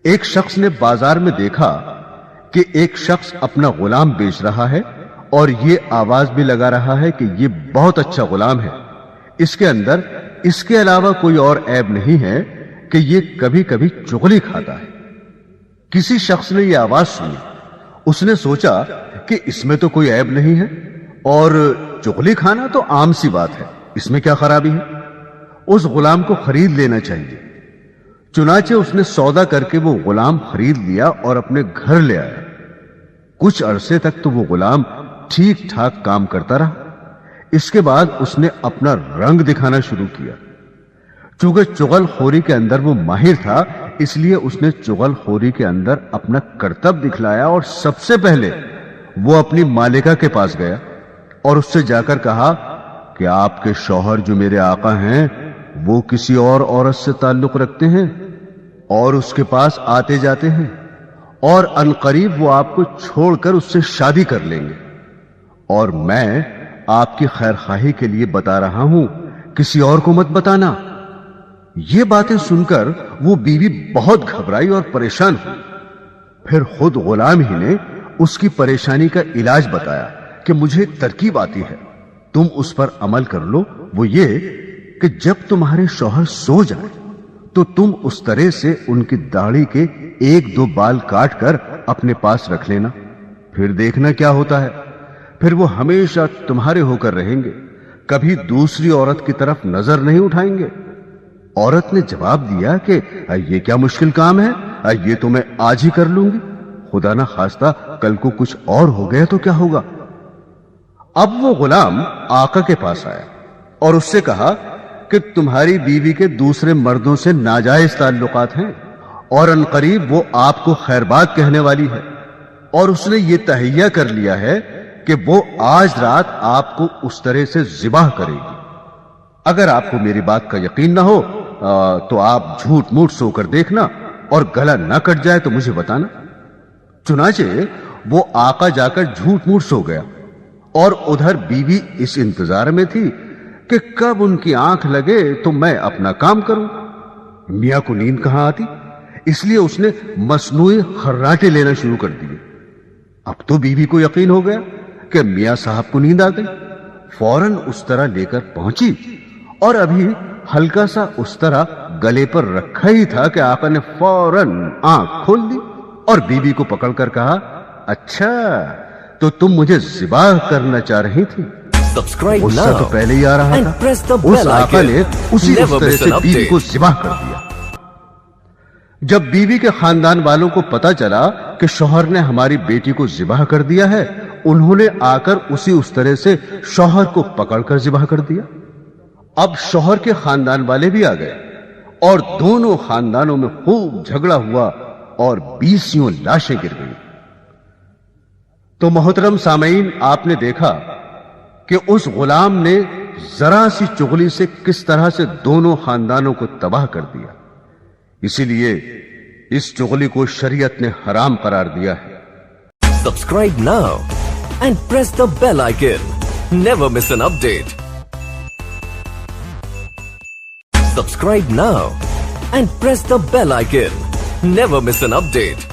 ایک شخص نے بازار میں دیکھا کہ ایک شخص اپنا غلام بیچ رہا ہے اور یہ آواز بھی لگا رہا ہے کہ یہ بہت اچھا غلام ہے، اس کے اندر اس کے علاوہ کوئی اور عیب نہیں ہے کہ یہ کبھی کبھی چغلی کھاتا ہے۔ کسی شخص نے یہ آواز سنی، اس نے سوچا کہ اس میں تو کوئی عیب نہیں ہے اور چغلی کھانا تو عام سی بات ہے، اس میں کیا خرابی ہے، اس غلام کو خرید لینا چاہیے۔ چنانچہ اس نے سودا کر کے وہ غلام خرید لیا اور اپنے گھر لے آیا۔ کچھ عرصے تک تو وہ غلام ٹھیک ٹھاک کام کرتا رہا۔ اس کے بعد اس نے اپنا رنگ دکھانا شروع کیا۔ چونکہ چغل خوری کے اندر وہ ماہر تھا، اس لیے اس نے چغل خوری کے اندر اپنا کرتب دکھلایا اور سب سے پہلے وہ اپنی مالکہ کے پاس گیا اور اس سے جا کر کہا کہ آپ کے شوہر جو میرے آقا ہیں وہ کسی اور عورت سے تعلق رکھتے ہیں اور اس کے پاس آتے جاتے ہیں، اور عنقریب وہ آپ کو چھوڑ کر اس سے شادی کر لیں گے، اور میں آپ کی خیر خواہی کے لیے بتا رہا ہوں، کسی اور کو مت بتانا۔ یہ باتیں سن کر وہ بیوی بہت گھبرائی اور پریشان ہوئی۔ پھر خود غلام ہی نے اس کی پریشانی کا علاج بتایا کہ مجھے ایک ترکیب آتی ہے، تم اس پر عمل کر لو۔ وہ یہ کہ جب تمہارے شوہر سو جائے تو تم اس طرح سے ان کی داڑھی کے 1-2 بال کاٹ کر اپنے پاس رکھ لینا، پھر دیکھنا کیا ہوتا ہے۔ پھر وہ ہمیشہ تمہارے ہو کر رہیں گے، کبھی دوسری عورت کی طرف نظر نہیں اٹھائیں گے۔ عورت نے جواب دیا کہ یہ کیا مشکل کام ہے، یہ تو میں آج ہی کر لوں گی، خدا نہ خواستہ کل کو کچھ اور ہو گیا تو کیا ہوگا۔ اب وہ غلام آقا کے پاس آیا اور اس سے کہا کہ تمہاری بیوی کے دوسرے مردوں سے ناجائز تعلقات ہیں اور عنقریب وہ آپ کو خیر بات کہنے والی ہے، اور اس نے یہ تہیہ کر لیا ہے کہ وہ آج رات آپ کو اس طرح سے ذبح کرے گی۔ اگر آپ کو میری بات کا یقین نہ ہو تو آپ جھوٹ موٹ سو کر دیکھنا، اور گلا نہ کٹ جائے تو مجھے بتانا۔ چنانچہ وہ آقا جا کر جھوٹ موٹ سو گیا، اور ادھر بیوی اس انتظار میں تھی کہ کب ان کی آنکھ لگے تو میں اپنا کام کروں۔ میاں کو نیند کہاں آتی، اس لیے اس نے مصنوعی خراٹے لینا شروع کر دیے۔ اب تو بیوی کو یقین ہو گیا کہ میاں صاحب کو نیند آ گئی، فوراً اس طرح لے کر پہنچی، اور ابھی ہلکا سا اس طرح گلے پر رکھا ہی تھا کہ آقا نے فوراً آنکھ کھول دی اور بیوی کو پکڑ کر کہا، اچھا تو تم مجھے ذبح کرنا چاہ رہی تھی۔ غصہ تو پہلے ہی آ رہا تھا، اس آقا نے اسی طرح سے بیوی کو ذبح کر دیا۔ جب بیوی کے خاندان والوں کو پتا چلا کہ شوہر نے ہماری بیٹی کو ذبح کر دیا ہے، انہوں نے آ کر اسی اس طرح سے شوہر کو پکڑ کر ذبح کر دیا۔ اب شوہر کے خاندان والے بھی آ گئے اور دونوں خاندانوں میں خوب جھگڑا ہوا اور 20 لاشیں گر گئیں۔ تو محترم سامعین، آپ نے دیکھا کہ اس غلام نے ذرا سی چغلی سے کس طرح سے دونوں خاندانوں کو تباہ کر دیا۔ اسی لیے اس چغلی کو شریعت نے حرام قرار دیا ہے۔ Subscribe now and press the bell icon. Never miss an update. Subscribe now and press the bell icon. Never miss an update.